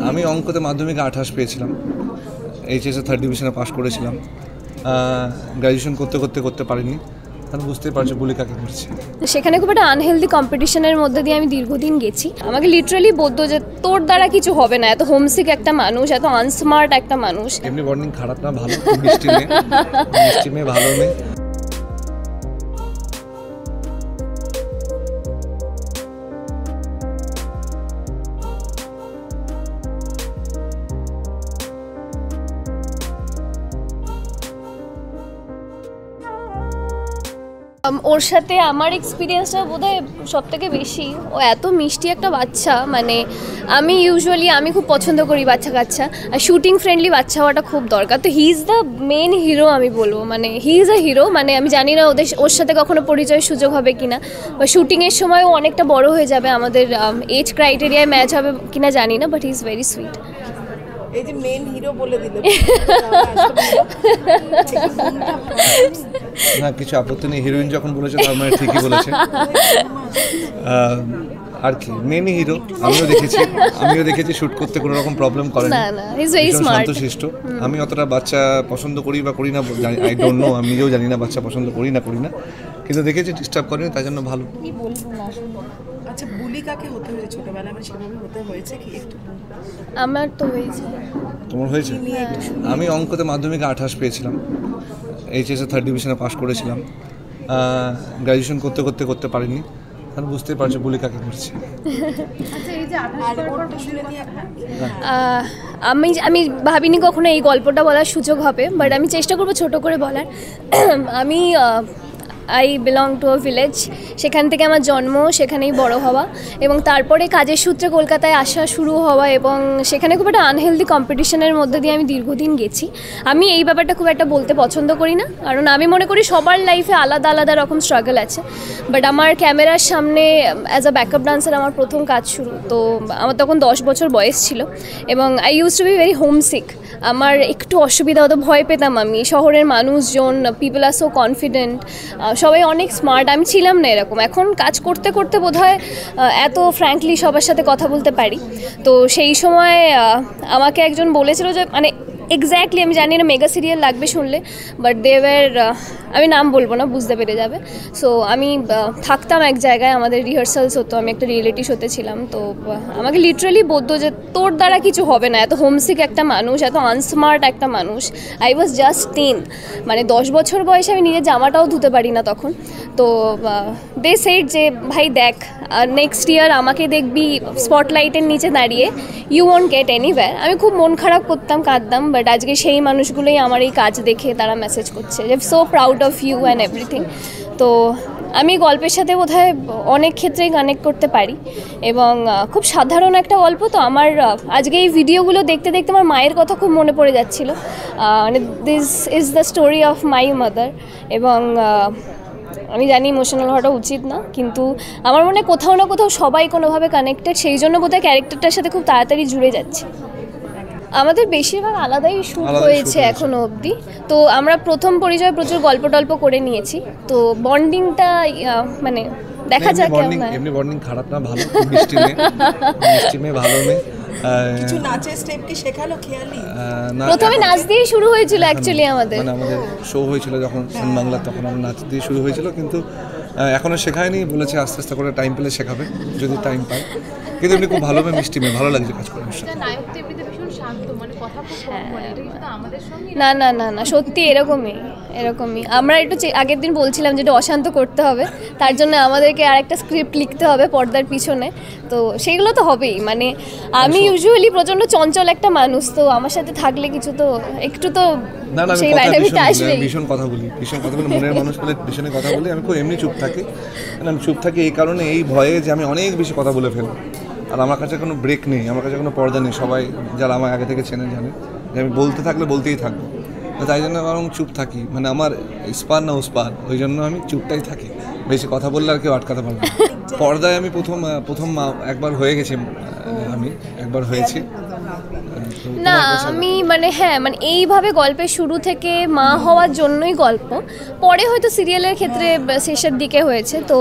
আমি অঙ্কতে মাধ্যমিকে 28 পেয়েছিলাম, এইচএসে 3rd ডিভিশনে পাস করেছিলাম। গ্র্যাজুয়েশন করতে পারিনি, তাহলে বুঝতেই পারছো বুলি কাকে করছে। সেখানে খুব একটা আনহেলদি কম্পিটিশনের মধ্যে দিয়ে আমি দীর্ঘদিন গেছি। আমাকে লিটারালি বলতো যে তোর দ্বারা কিছু হবে না, এত হোমসিক একটা মানুষ, এত আনস্মার্ট একটা মানুষ। এমনি বর্নিং খারাপ না, ভালো, মিষ্টি মেয়ে ভালো মেয়ে। ওর সাথে আমার এক্সপিরিয়েন্সটা বোধহয় সব থেকে বেশি। ও এত মিষ্টি একটা বাচ্চা, মানে আমি খুব পছন্দ করি বাচ্চা কাচ্চা, আর শুটিং ফ্রেন্ডলি বাচ্চা হওয়াটা খুব দরকার। তো he is the main hero, আমি বলবো, মানে হি ইজ আ হিরো। মানে আমি জানি না ওর সাথে কখনো পরিচয়ের সুযোগ হবে কিনা, বা শুটিংয়ের সময়ও অনেকটা বড় হয়ে যাবে, আমাদের এজ ক্রাইটেরিয়ায় ম্যাচ হবে কিনা জানি না, but he is very sweet. এই যে মেন হিরো বলে দিল না, কিছু আপত্তি নেই, হিরোইন যখন বলেছে তার মানে ঠিকই বলেছে। আর কি, মেনই হিরো। আমিও দেখেছি শুট করতে কোনো রকম প্রবলেম করে না, শান্তশিষ্ট। আমি অতটা বাচ্চা পছন্দ করি বা করি না, আই ডোন্ট নো, আমি নিজেও জানি না বাচ্চা পছন্দ করি না, কিন্তু দেখেছি ডিস্টার্ব করেনি, তাই জন্য ভালো। কি বলবো না। আচ্ছা, বুলি কাকে হতে হয়েছে ছোটবেলায়, মানে সেভাবে হতে হয়েছে কি? একটু আমার তো হয়েছে। তোমার হয়েছে? আমি অঙ্কতে মাধ্যমিকে 28 পেয়েছিলাম, এইচএসে 3rd ডিভিশনে পাস করেছিলাম। গ্র্যাজুয়েশন করতে পারিনি, তাহলে বুঝতেই পারছো বুলি কাকে করছে। আমি ভাবিনি কখনো এই গল্পটা বলার সুযোগ হবে, বাট আমি চেষ্টা করবো ছোট করে বলার। আমি I belong to a village, সেখান থেকে আমার জন্ম, সেখানেই বড় হওয়া, এবং তারপরে কাজের সূত্রে কলকাতায় আসা শুরু হওয়া, এবং সেখানে খুব একটা আনহেলদি কম্পিটিশনের মধ্যে দিয়ে আমি দীর্ঘদিন গেছি। আমি এই ব্যাপারটা খুব একটা বলতে পছন্দ করি না, কারণ আমি মনে করি সবার লাইফে আলাদা আলাদা রকম স্ট্রাগল আছে। বাট আমার ক্যামেরার সামনে অ্যাজ আ ব্যাকআপ ডান্সার আমার প্রথম কাজ শুরু, তো আমার তখন 10 বছর বয়স ছিল, এবং I use to be very homesick. আমার একটু অসুবিধা হতো, ভয় পেতাম আমি। শহরের মানুষজন, পিপল আর সো কনফিডেন্ট, সবাই অনেক স্মার্ট, আমি ছিলাম না এরকম। এখন কাজ করতে করতে বোধহয় এত ফ্র্যাঙ্কলি সবার সাথে কথা বলতে পারি। তো সেই সময় আমাকে একজন বলেছিল যে, মানে এক্স্যাক্টলি আমি জানি না মেগা সিরিয়াল লাগবে শুনলে, বাট দেওয়ার, আমি নাম বলবো না, বুঝতে পেরে যাবে। সো আমি থাকতাম এক জায়গায়, আমাদের রিহার্সালস হতো, আমি একটা রিয়েলিটি শোতে ছিলাম। তো আমাকে লিটারালি বলতো যে তোর দ্বারা কিছু হবে না, এত হোমসিক একটা মানুষ, এত আনস্মার্ট একটা মানুষ। আই ওয়াজ জাস্ট 10, মানে 10 বছর বয়সে আমি নিজের জামাটাও ধুতে পারি না তখন। তো দে সেড যে ভাই দেখ, নেক্সট ইয়ার আমাকে দেখবি স্পটলাইটের নিচে দাঁড়িয়ে, ইউ ওয়ন্ট গেট এনিওয়্যার। আমি খুব মন খারাপ করতাম, কাঁদতাম, বাট আজকে সেই মানুষগুলোই আমার এই কাজ দেখে তারা মেসেজ করছে যে so proud of you and everything. তো আমি গল্পের সাথে বোধহয় অনেক ক্ষেত্রেই কানেক্ট করতে পারি, এবং খুব সাধারণ একটা গল্প। তো আমার আজকে এই ভিডিওগুলো দেখতে দেখতে আমার মায়ের কথা খুব মনে পড়ে যাচ্ছিলো। মানে this is the story of my mother, এবং আমি জানি ইমোশনাল হওয়াটা উচিত না, কিন্তু আমার মনে হয় কোথাও না কোথাও সবাই কোনোভাবে কানেক্টেড, সেই জন্য বোধহয় ক্যারেক্টারটার সাথে খুব তাড়াতাড়ি জুড়ে যাচ্ছে। আমাদের বেশিরভাগ আলাদাই শ্যুট হয়েছে এখনো অবধি। তো আমরা প্রথম পরিচয় প্রচুর গল্প টল্প করে নিয়েছি, তো বন্ডিংটা মানে দেখা যাক কেমন হয়। এমনি বন্ডিং খারাপ না, ভালো, মিষ্টি মেয়ে ভালো মেয়ে। কিছু নাচের স্টেপ কি শেখালো খেয়ালি? প্রথমে নাচ দিয়ে শুরু হয়েছিল অ্যাকচুয়ালি, আমাদের শো হয়েছিল যখন সান বাংলা, তখন আমরা নাচ দিয়ে শুরু হয়েছিল, কিন্তু এখনো শেখায়নি, বলেছে আস্তে আস্তে করে টাইম পেলে শেখাবে, যদি টাইম পায়। কিন্তু এমনি খুব ভালো মেয়ে, মিষ্টি মেয়ে, ভালো লাগছে কাজ করে। না না না না, সত্যি এরকমই। আমরা একটু আগের দিন বলছিলাম যে একটু অশান্ত করতে হবে, তার জন্য আমাদেরকে আর একটা স্ক্রিপ্ট লিখতে হবে পর্দার পিছনে, তো সেগুলো তো হবেই। মানে আমি ইউজুয়ালি প্রচণ্ড চঞ্চল একটা মানুষ, তো আমার সাথে থাকলে কিছু তো একটু তো সেই ডাইনামিকটা আসবে। ভীষণ কথা বলি, মনের মানুষ বলে ভীষণ কথা বলি। আমি খুব এমনি চুপ থাকি এই কারণে, এই ভয়ে যে আমি অনেক বেশি কথা বলে ফেলবো, আর আমার কাছে কোনো ব্রেক নেই, আমার কাছে কোনো পর্দা নেই। সবাই যারা আমার আগে থেকে চেনে জানে যে আমি বলতে থাকলে বলতেই থাকবো, তাই জন্য বরং চুপ থাকি। মানে আমার ইস্পার না উস্পার, ওই জন্য আমি চুপটাই থাকি। বেশি কথা বললে আর কেউ আটকাতে পারবে না। পর্দায় আমি প্রথম একবার হয়ে গেছি আমি একবার হয়েছি। তো না তোমার কাছে- আমি মানে হ্যাঁ মানে এইভাবে গল্পের শুরু থেকে মা হওয়ার জন্যই গল্প, পরে হয়তো সিরিয়ালের ক্ষেত্রে শেষের দিকে হয়েছে। তো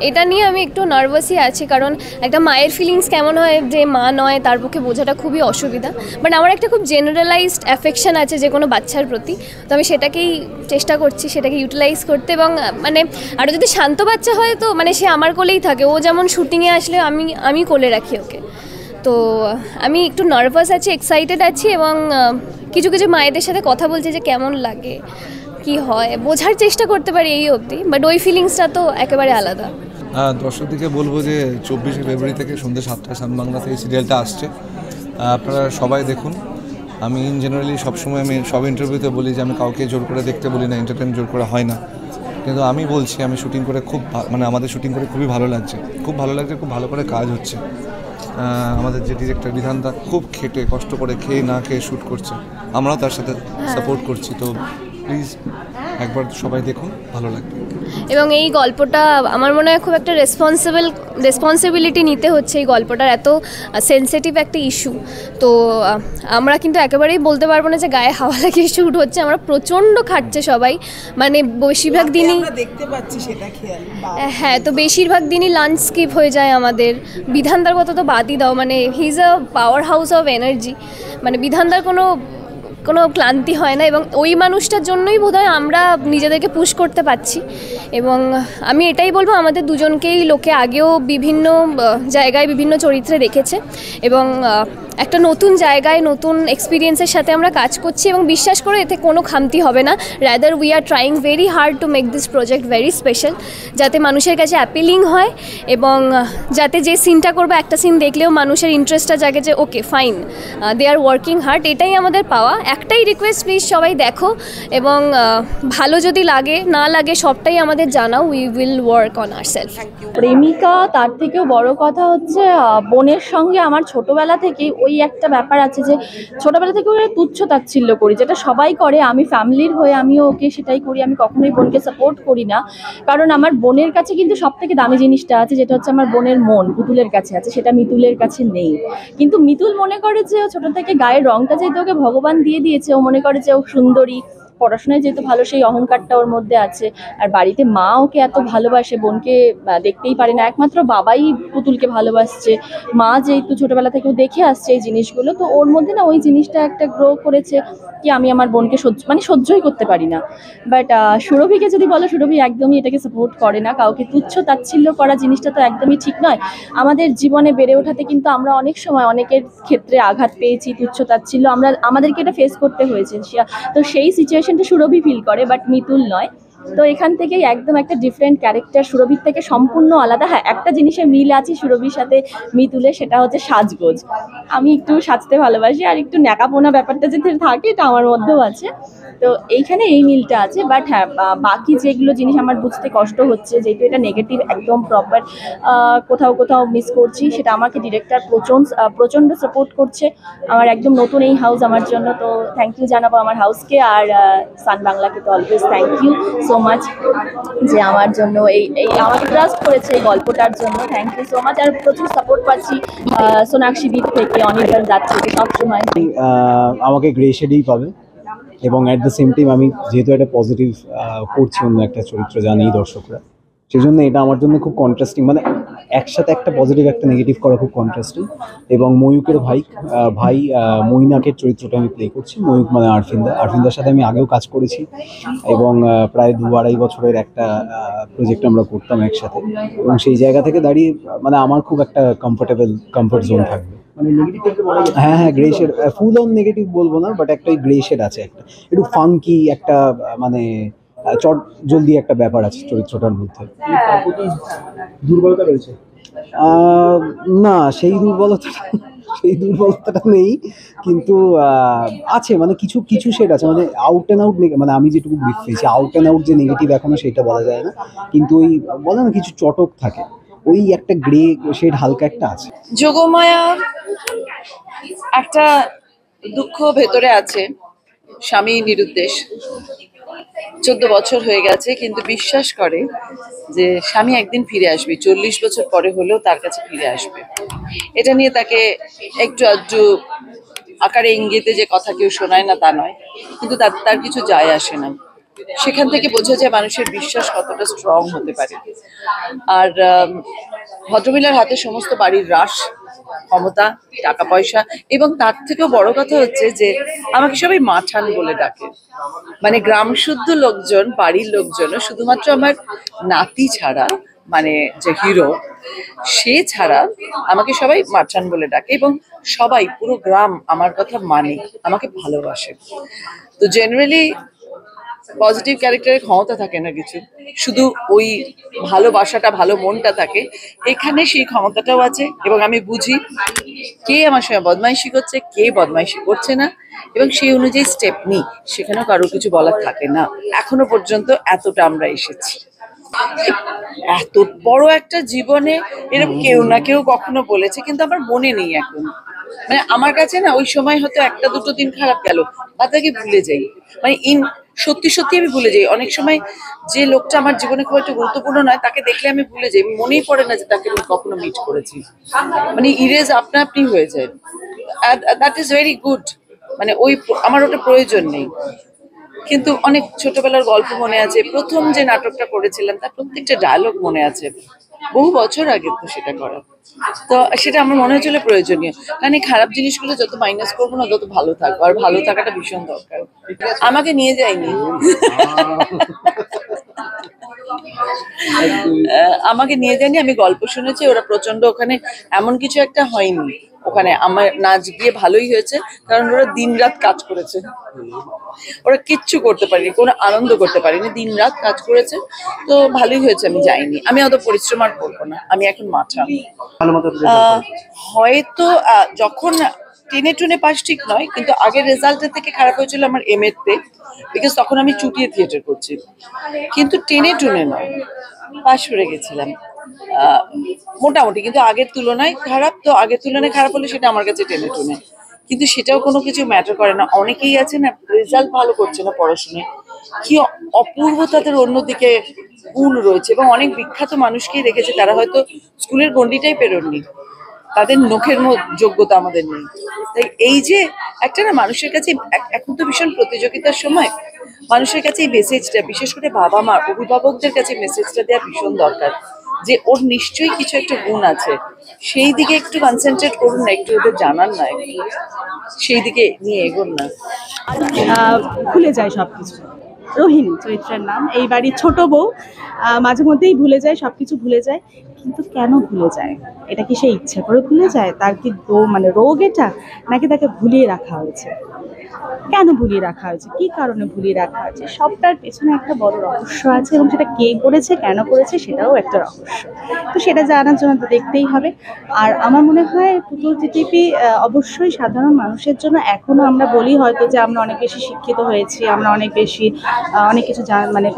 এটা নিয়ে আমি একটু নার্ভাসই আছি, কারণ একটা মায়ের ফিলিংস কেমন হয় যে মা নয় তার পক্ষে বোঝাটা খুবই অসুবিধা। বাট আমার একটা খুব জেনারেলাইজড অ্যাফেকশন আছে যে কোনো বাচ্চার প্রতি, তো আমি সেটাকেই চেষ্টা করছি সেটাকে ইউটিলাইজ করতে। এবং মানে আরও যদি শান্ত বাচ্চা হয় তো মানে সে আমার কোলেই থাকে, ও যেমন শুটিংয়ে আসলে আমি কোলে রাখি ওকে। তো আমি একটু নার্ভাস আছি, এক্সাইটেড আছি, এবং কিছু কিছু মায়েদের সাথে কথা বলছি যে কেমন লাগে কি হয় বোঝার চেষ্টা করতে পারি এই অবধি, বাট ওই ফিলিংসটা তো একেবারে আলাদা। দর্শকদেরকে বলবো যে 24শে ফেব্রুয়ারি থেকে সন্ধ্যে 7টায় সান বাংলাতে এই সিরিয়ালটা আসছে, আপনারা সবাই দেখুন। আমি ইন জেনারেলি সবসময় আমি সব ইন্টারভিউতে বলি যে আমি কাউকে জোর করে দেখতে বলি না, এন্টারটেন জোর করে হয় না। কিন্তু আমি বলছি আমি শুটিং করে খুব মানে আমাদের শুটিং করে খুবই ভালো লাগছে, খুব ভালো লাগছে, খুব ভালো করে কাজ হচ্ছে। আমাদের যে ডিরেক্টর বিধানদা খুব খেটে কষ্ট করে খেয়ে না খেয়ে শ্যুট করছে, আমরাও তার সাথে সাপোর্ট করছি। তো প্লিজ একবার সবাই দেখুন, ভালো লাগবে। এবং এই গল্পটা আমার মনে হয় খুব একটা রেসপন্সিবিলিটি নিতে হচ্ছে এই গল্পটার, এত সেনসিটিভ একটা ইস্যু। তো আমরা কিন্তু একেবারেই বলতে পারবো না যে গায়ে হাওয়া লাগিয়ে শ্যুট হচ্ছে, আমরা প্রচণ্ড খাটছে সবাই, মানে বেশিরভাগ দিনই আমরা দেখতে পাচ্ছি সেটা খেয়াল। হ্যাঁ, তো বেশিরভাগ দিনই লাঞ্চ স্কিপ হয়ে যায় আমাদের। বিধানদার কথা তো বাদই দাও, মানে he is a power house of energy, মানে বিধানদার কোনো ক্লান্তি হয় না, এবং ওই মানুষটার জন্যই বোধহয় আমরা নিজেদেরকে পুশ করতে পারছি। এবং আমি এটাই বলবো আমাদের দুজনকেই লোকে আগেও বিভিন্ন জায়গায় বিভিন্ন চরিত্রে দেখেছে, এবং একটা নতুন জায়গায় নতুন এক্সপিরিয়েন্সের সাথে আমরা কাজ করছি, এবং বিশ্বাস করে এতে কোনো খামতি হবে না। Rather we are trying very hard to make this project very special, যাতে মানুষের কাছে অ্যাপিলিং হয়, এবং যাতে যে সিনটা করবো একটা সিন দেখলেও মানুষের ইন্টারেস্টটা জাগে যে okay fine, they are working hard. এটাই আমাদের পাওয়া। একটাই রিকোয়েস্ট, প্লিজ সবাই দেখো, এবং ভালো যদি লাগে না লাগে সবটাই আমাদের জানাও। We will work on ourself. প্রেমিকা, তার থেকেও বড় কথা হচ্ছে বোনের সঙ্গে আমার ছোটবেলা থেকেই ওই একটা ব্যাপার আছে যে ছোটবেলা থেকে ওরা তুচ্ছ তাচ্ছিল্য করি, যেটা সবাই করে। আমি ফ্যামিলির হয়ে আমিও ওকে সেটাই করি। আমি কখনোই বোনকে সাপোর্ট করি না, কারণ আমার বোনের কাছে কিন্তু সব থেকে দামি জিনিসটা আছে, যেটা হচ্ছে আমার বোনের মন পুতুলের কাছে আছে, সেটা মিতুলের কাছে নেই। কিন্তু মিতুল মনে করে যে ও ছোট থেকে গায়ের রংটা যেহেতু ওকে ভগবান দিয়ে দিয়েছে, ও মনে করে যে ও সুন্দরী, পড়াশোনায় যেহেতু ভালো সেই অহংকারটা ওর মধ্যে আছে। আর বাড়িতে মা ওকে এত ভালোবাসে, বোনকে দেখতেই পারে না, একমাত্র বাবাই পুতুলকে ভালোবাসছে। মা যেহেতু ছোটবেলা থেকেও দেখে আসছে এই জিনিসগুলো, তো ওর মধ্যে না ওই জিনিসটা একটা গ্রো করেছে কি আমি আমার বোনকে সহ্যই করতে পারি না। বাট সুরভিকে যদি বলো, সুরভি একদমই এটাকে সাপোর্ট করে না। কাউকে তুচ্ছ তাচ্ছিল্য করা জিনিসটা তো একদমই ঠিক নয়। আমাদের জীবনে বেড়ে ওঠাতে কিন্তু আমরা অনেক সময় অনেকের ক্ষেত্রে আঘাত পেয়েছি, তুচ্ছ তাচ্ছিল্য আমাদেরকে এটা ফেস করতে হয়েছে। তো সেই সিচুয়েশনটা সুরভি ফিল করে, বাট মিতুল নয়। তো এখান থেকেই একদম একটা ডিফারেন্ট ক্যারেক্টার, সুরভির থেকে সম্পূর্ণ আলাদা। হ্যাঁ, একটা জিনিসে মিল আছে সুরভির সাথে মিতুলে, সেটা হচ্ছে সাজগোজ। আমি একটু সাজতে ভালোবাসি, আর একটু ন্যাকাপোনা ব্যাপারটা যে থাকে এটা আমার মধ্যেও আছে। তো এইখানে এই মিলটা আছে। বাট হ্যাঁ, বাকি যেগুলো জিনিস আমার বুঝতে কষ্ট হচ্ছে, যেহেতু এটা নেগেটিভ একদম প্রপার কোথাও কোথাও মিস করছি, সেটা আমাকে ডিরেক্টর প্রচণ্ড সাপোর্ট করছে। আমার একদম নতুন এই হাউস আমার জন্য, তো থ্যাংক ইউ জানাবো আমার হাউসকে, আর সান বাংলাকে তো always thank you so much যে আমার জন্য এই আমাকে ট্রাস্ট করেছে এই গল্পটার জন্য। Thank you so much. আর প্রচুর সাপোর্ট পাচ্ছি সোনাক্ষী দিক থেকে, অনির্বাণ যাচ্ছে সবসময়। আমাকে গ্রে শেডেই পাবে, এবং অ্যাট দ্য সেম টাইম আমি যেহেতু একটা পজিটিভ করছি অন্য একটা চরিত্র জানেই দর্শকরা, সেই জন্য এটা আমার জন্য খুব কন্ট্রাস্টিং, মানে একসাথে একটা পজিটিভ একটা নেগেটিভ করা খুব কন্ট্রাস্টিং। এবং ময়ূকের ভাই মৈনাকের চরিত্রটা আমি প্লে করছি। ময়ূক মানে আরফিনদার সাথে আমি আগেও কাজ করেছি, এবং প্রায় 2-2.5 বছরের একটা প্রজেক্ট আমরা করতাম একসাথে, এবং সেই জায়গা থেকে দাঁড়িয়ে মানে আমার খুব একটা কমফর্ট জোন থাকবে। হ্যাঁ হ্যাঁ, grey shade, full on negative বলবো না, বাট একটা গ্রে শেড আছে, একটা একটু ফাঙ্কি একটা মানে চট জলদি একটা ব্যাপার আছে চরিত্রটার মধ্যে। দুর্বলতা রয়েছে না, সেই দুর্বলতাটা নেই, কিন্তু আছে মানে কিছু শেড আছে, মানে আউট অ্যান্ড আউট, মানে আমি যেটুকু ব্রিফ পেয়েছি আউট অ্যান্ড আউট যে নেগেটিভ এখনো সেটা বলা যায় না, কিন্তু ওই বলে না কিছু চটক থাকে, ওই একটা গ্রে শেড হালকা একটা আছে। যোগমায়া একটা দুঃখ ভেতরে আছে, স্বামী নিরুদ্দেশ। 14 বছর হয়ে গেছে, কিন্তু বিশ্বাস করে যে স্বামী একদিন ফিরে আসবে, 40 বছর পরে হলেও তার কাছে ফিরে আসবে। এটা নিয়ে তাকে একটু আধটু আকারে ইঙ্গিতে যে কথা কেউ শোনায় না তা নয়, কিন্তু তার তার কিছু যায় আসে না। সেখান থেকে বোঝা যায় মানুষের বিশ্বাস কতটা স্ট্রং হতে পারে। আর ভদ্রমহিলার হাতে সমস্ত বাড়ির রাশ, ক্ষমতা, টাকা পয়সা, এবং তার থেকেও বড় কথা হচ্ছে যে আমাকে সবাই মাঠান বলে ডাকে। মানে গ্রাম শুদ্ধ লোকজন, বাড়ির লোকজনও, শুধুমাত্র আমার নাতি ছাড়া, মানে যে হিরো সে ছাড়া আমাকে সবাই মাঠান বলে ডাকে, এবং সবাই পুরো গ্রাম আমার কথা মানে, আমাকে ভালোবাসে। তো জেনারেলি পজিটিভ ক্যারেক্টারের ক্ষমতা থাকে না কিছু, শুধু ওই ভালোবাসাটা, ভালো মনটা থাকে। এখানে সেই ক্ষমতাটাও আছে, এবং আমি বুঝি কে আমার সঙ্গে বদমাইশি করছে, কে বদমাইশি করছে না, এবং সেই অনুযায়ী স্টেপ নিই। সেখানেও কারো কিছু বলার থাকে না। এখনো পর্যন্ত এতটা আমরা এসেছি। এত বড় একটা জীবনে এরকম কেউ না কেউ কখনো বলেছে, কিন্তু আমার মনে নেই এখন। মানে আমার কাছে না ওই সময় হয়তো একটা দুটো দিন খারাপ গেল, তাকে ভুলে যাই। মানে সত্যি সত্যি আমি ভুলে যাই। অনেক সময় যে লোকটা আমার জীবনে খুব একটা গুরুত্বপূর্ণ নয়, তাকে দেখলে আমি ভুলে যাই, মনেই পড়ে না যে তাকে আমি কখনো মিট করেছি। মানে ইরেজ আপনা আপনি হয়ে যায়। That is very good. মানে আমার ওটা প্রয়োজন নেই। কিন্তু অনেক ছোটবেলার গল্প মনে আছে, প্রথম যে নাটকটা করেছিলাম তার প্রত্যেকটা ডায়লগ মনে আছে, বহু বছর আগে তো সেটা করা। তো সেটা আমার মনে হচ্ছিল প্রয়োজনীয়, কারণ এই খারাপ জিনিসগুলো যত মাইনাস করবো না, তত ভালো থাকবো। আর ভালো থাকাটা ভীষণ দরকার। আমাকে নিয়ে যায়নি, আমাকে নিয়ে যায়নি, আমি গল্প শুনেছি। ওরা প্রচন্ড, ওখানে এমন কিছু একটা হয়নি। ওখানে আমার নাচ গিয়ে ভালোই হয়েছে, কারণ ওরা দিনরাত কাজ করেছে। ওরা কিচ্ছু করতে পারেনি, কোনো আনন্দ করতে পারেনি, দিনরাত কাজ করেছে। তো ভালোই হয়েছে আমি যাইনি। আমি অত পরিশ্রম আর করবো না, আমি এখন মাঠা। হয়তো যখন টেনে টুনে পাস ঠিক নয়, কিন্তু আগের রেজাল্টের থেকে খারাপ হয়েছিল আমার এমএতে, বিকজ তখন আমি চুটিয়ে থিয়েটার করছি। কিন্তু টেনে টুনে নয়, পাশ করে গেছিলাম মোটামুটি, কিন্তু আগের তুলনায় খারাপ। তো আগের তুলনায় খারাপ হলে সেটা আমার কাছে টেনে টুনে, কিন্তু সেটাও কোনো কিছু ম্যাটার করে না। অনেকেই আছে না, রেজাল্ট ভালো করছে না, পড়াশোনায় কি অপূর্ব তাদের অন্যদিকে গুণ রয়েছে, এবং অনেক বিখ্যাত মানুষকেই দেখেছে তারা হয়তো স্কুলের গণ্ডিটাই পেরোননি, তাদের নখের যোগ্যতা আমাদের নেই। তাই এই যে একটা না, মানুষের কাছে এখন তো ভীষণ প্রতিযোগিতার সময়, মানুষের কাছে এই মেসেজটা, বিশেষ করে বাবা মা, অভিভাবকদের কাছে মেসেজটা দেওয়া ভীষণ দরকার, যে ওর নিশ্চয়ই কিছু একটা গুণ আছে, সেই দিকে একটু কনসেন্ট্রেট করুন না, একটু ওদের জানান না, একটু সেই দিকে নিয়ে এগোন না। ভুলে যায় সবকিছু। রোহিণী চরিত্রের নাম, এই বাড়ির ছোট বউ। মাঝে মধ্যেই ভুলে যায়, সবকিছু ভুলে যায়। কিন্তু কেন ভুলে যায়? এটা কি সে ইচ্ছে করে ভুলে যায়? তার কি মানে রোগ এটা, নাকি তাকে ভুলিয়ে রাখা হয়েছে? কেন ভুলিয়ে রাখা হয়েছে, কি কারণে ভুলিয়ে রাখা হয়েছে, সবটার পেছনে একটা বড় রহস্য আছে, এবং সেটা কে করেছে, কেন করেছে, সেটাও একটা রহস্য। তো সেটা জানার জন্য তো দেখতেই হবে। আর আমার মনে হয় পুতুল টিটিপি অবশ্যই সাধারণ মানুষের জন্য, এখনও আমরা বলি হয়তো যে আমরা অনেক বেশি শিক্ষিত হয়েছি, আমরা অনেক বেশি অনেক কিছু মানে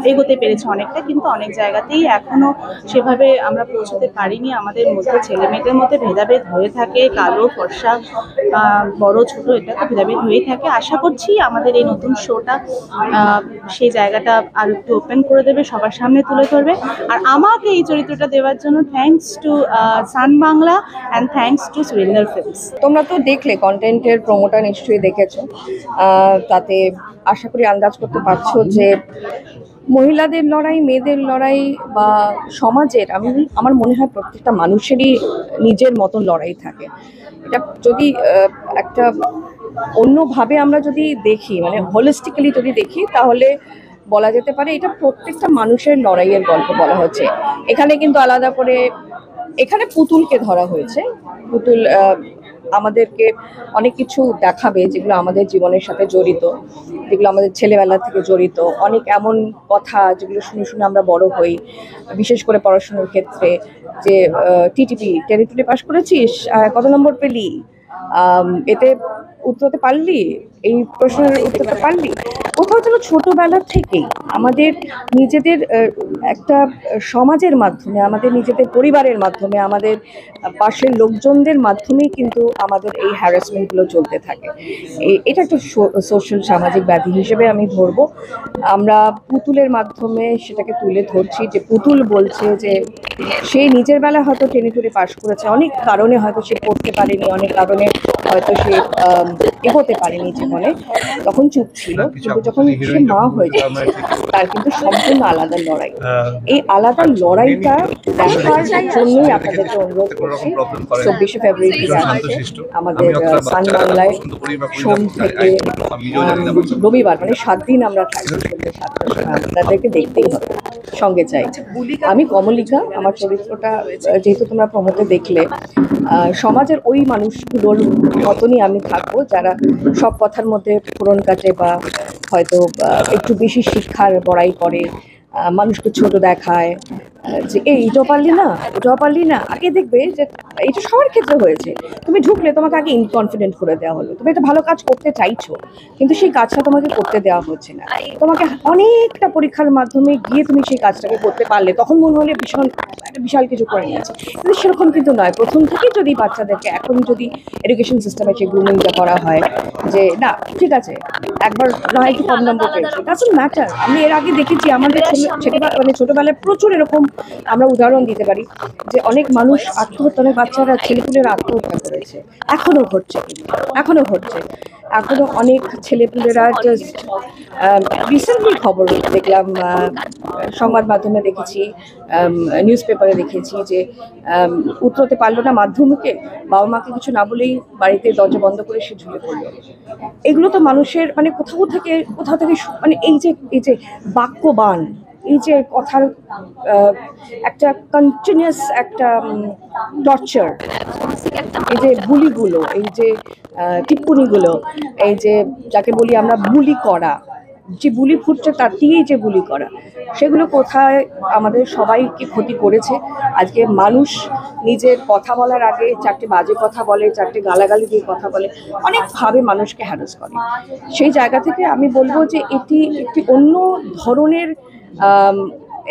এগোতে পেরেছি অনেকটা, কিন্তু অনেক জায়গাতেই এখনও সেভাবে আমরা পৌঁছতে পারিনি। আমাদের মধ্যে ছেলে মেয়েদের মধ্যে ভেদাভেদ হয়ে থাকে, কালো ফর্সা, বড় ছোট, এটা তো ভেদাভেদ হয়েই থাকে। আশা করছি আমাদের এই নতুন শোটা সেই জায়গাটা আর একটু ওপেন করে দেবে, সবার সামনে তুলে ধরবে। আর আমাকে এই চরিত্রটা দেওয়ার জন্য thanks to Sun Bangla and thanks to Surendra Films. তোমরা তো দেখলে কন্টেন্টের প্রোমোটা নিশ্চয়ই দেখেছো। তাতে আশা করি আন্দাজ করতে পারছো যে মহিলাদের লড়াই, মেয়েদের লড়াই বা সমাজের, আমার মনে হয় প্রত্যেকটা মানুষেরই নিজের মতন লড়াই থাকে। এটা যদি একটা অন্যভাবে আমরা যদি দেখি, মানে হোলিস্টিক্যালি যদি দেখি, তাহলে বলা যেতে পারে এটা প্রত্যেকটা মানুষের লড়াইয়ের গল্প বলা হচ্ছে। এখানে কিন্তু আলাদা করে এখানে পুতুলকে ধরা হয়েছে। পুতুল আমাদেরকে অনেক কিছু দেখাবে যেগুলো আমাদের জীবনের সাথে জড়িত, যেগুলো আমাদের ছেলেবেলা থেকে জড়িত। অনেক এমন কথা যেগুলো শুনে শুনে আমরা বড় হই, বিশেষ করে পড়াশোনার ক্ষেত্রে। যে টিটিপি, টেরিটরি পাস করেছিস, কত নম্বর পেলি, এতে উত্তরতে পারলি, এই প্রশ্নের উত্তরতে পারলি। কোথাও যেন ছোটোবেলা থেকেই আমাদের নিজেদের একটা সমাজের মাধ্যমে, আমাদের নিজেদের পরিবারের মাধ্যমে, আমাদের পাশের লোকজনদের মাধ্যমেই কিন্তু আমাদের এই হ্যারাসমেন্টগুলো চলতে থাকে। এটা একটা সোশ্যাল সামাজিক ব্যাধি হিসেবে আমি ধরবো। আমরা পুতুলের মাধ্যমে সেটাকে তুলে ধরছি, যে পুতুল বলছে যে সে নিজের বেলায় হয়তো টেনে টুনে পাশ করেছে, অনেক কারণে হয়তো সে পড়তে পারেনি, অনেক কারণে হয়তো সে এগোতে পারেনি জীবনে, তখন চুপ ছিল। কিন্তু যখন সে মা হয়ে যাচ্ছে তার কিন্তু সম্পূর্ণ আলাদা লড়াই। এই আলাদা লড়াইটা দেখার জন্যই আপনাদেরকে অনুরোধ করছি, 24শে ফেব্রুয়ারি আসছে আমাদের সান বাংলায় সোম থেকে রবিবার, মানে 7 দিন আমরা থাকবো। আপনাদেরকে দেখতেই হবে, সঙ্গে চাই। আমি কমলিকা, আমার চরিত্রটা যেহেতু তোমরা প্রমোতে দেখলে, সমাজের ওই মানুষগুলোর মতনই আমি থাকবো যারা সব কথার মধ্যে ফোড়ন কাটে বা হয়তো একটু বেশি শিক্ষার বড়াই করে, মানুষকে ছোট দেখায়, যে এইটাও পারলি না, ওটাও পারলি না। আগে দেখবে যে এটা সবার ক্ষেত্রে হয়েছে, তুমি ঢুকলে তোমাকে আগে ইনকনফিডেন্ট করে দেওয়া হলো, তুমি একটা ভালো কাজ করতে চাইছো কিন্তু সেই কাজটা তোমাকে করতে দেওয়া হচ্ছে না, তোমাকে অনেকটা পরীক্ষার মাধ্যমে গিয়ে তুমি সেই কাজটাকে করতে পারলে তখন মনে হলে বিশাল কিছু করে নিয়েছে। কিন্তু সেরকম কিন্তু নয়। প্রথম থেকেই যদি বাচ্চাদেরকে এখন যদি এডুকেশন সিস্টেমে সেই গ্রুমিংটা করা হয় যে না ঠিক আছে একবার নয় একটু কম নম্বর পেয়েছে, ডাজন্ট ম্যাটার। আমি এর আগে দেখেছি আমাদের ছোটবেলায় প্রচুর এরকম আমরা উদাহরণ দিতে পারি যে অনেক মানুষ আত্মহত্যা, অনেক বাচ্চারা ছেলেপুলেরা আত্মহত্যা করেছে, এখনো ঘটছে, এখনো অনেক ছেলেপুলেরা জাস্ট রিসেন্টলি খবর দেখলাম, সংবাদ মাধ্যমে দেখেছি, নিউজ পেপারে দেখেছি যে উত্তরতে পারলো না মাধ্যমিকে, বাবা মাকে কিছু না বলেই বাড়িতে দরজা বন্ধ করে সে ঝুলে পড়লো। এগুলো তো মানুষের মানে কোথাও থেকে মানে এই যে বাক্যবান, এই যে কথার একটা কন্টিনিউয়াস একটা টর্চার, এই যে বুলিগুলো, এই যে টিপ্পনিগুলো, এই যে যাকে বলি আমরা বুলি করা, যে বুলি ফুটছে তার দিয়েই যে বুলি করা, সেগুলো কোথায় আমাদের সবাইকে ক্ষতি করেছে। আজকে মানুষ নিজের কথা বলার আগে 4টে বাজে কথা বলে, 4টে গালাগালি দিয়ে কথা বলে, অনেকভাবে মানুষকে হ্যারাস করে। সেই জায়গা থেকে আমি বলবো যে এটি একটি অন্য ধরনের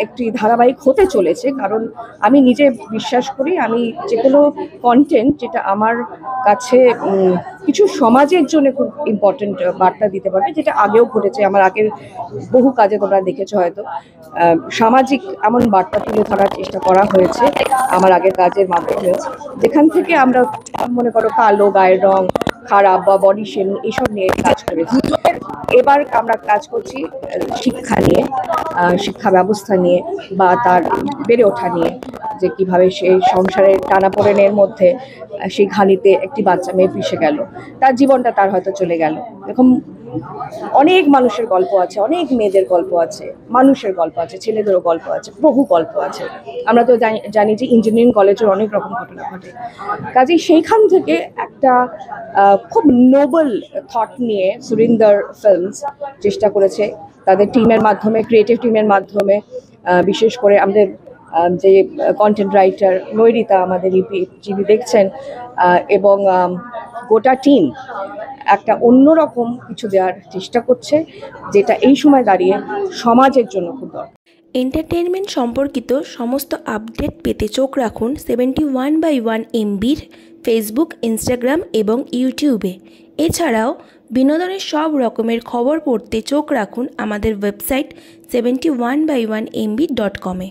একটি ধারাবাহিক হতে চলেছে। কারণ আমি নিজে বিশ্বাস করি আমি যে কোনো কন্টেন্ট যেটা আমার কাছে কিছু সমাজের জন্য খুব ইম্পর্টেন্ট বার্তা দিতে পারবে, যেটা আগেও ঘটেছে আমার আগের বহু কাজে তোমরা দেখেছো হয়তো, সামাজিক এমন বার্তা তুলে ধরার চেষ্টা করা হয়েছে আমার আগের কাজের মাধ্যমেও, যেখান থেকে আমরা মনে করো কালো, গায়ের রং, খারাপ বা বডি শেমিং এইসব নিয়ে কাজ করেছি। এবার আমরা কাজ করছি শিক্ষা নিয়ে, শিক্ষা ব্যবস্থা নিয়ে বা তার বেড়ে ওঠা নিয়ে, যে কিভাবে সেই সংসারের টানাপোড়েনের মধ্যে সেই ঘানিতে একটি বাচ্চা মেয়ে পিষে গেল, তার জীবনটা তার হয়তো চলে গেল। এরকম অনেক মানুষের গল্প আছে, অনেক মেয়েদের গল্প আছে, মানুষের গল্প আছে, ছেলেদেরও গল্প আছে, বহু গল্প আছে। আমরা তো জানি যে ইঞ্জিনিয়ারিং কলেজের অনেক রকম ঘটনা ঘটে। কাজেই সেইখান থেকে একটা খুব নোবেল থট নিয়ে সুরিন্দর ফিল্মস চেষ্টা করেছে তাদের টিমের মাধ্যমে, ক্রিয়েটিভ টিমের মাধ্যমে, বিশেষ করে আমাদের যে কন্টেন্ট রাইটার নৈরিতা, আমাদের জিবি দেখছেন, এবং গোটা টিম একটা অন্যরকম কিছু দেওয়ার চেষ্টা করছে, যেটা এই সময় দাঁড়িয়ে সমাজের জন্য খুব দরকার। এন্টারটেনমেন্ট সম্পর্কিত সমস্ত আপডেট পেতে চোখ রাখুন 71/1 MBর ফেসবুক, ইনস্টাগ্রাম এবং ইউটিউবে। এছাড়াও বিনোদনের সব রকমের খবর পড়তে চোখ রাখুন আমাদের ওয়েবসাইট 71/1MB.com-এ।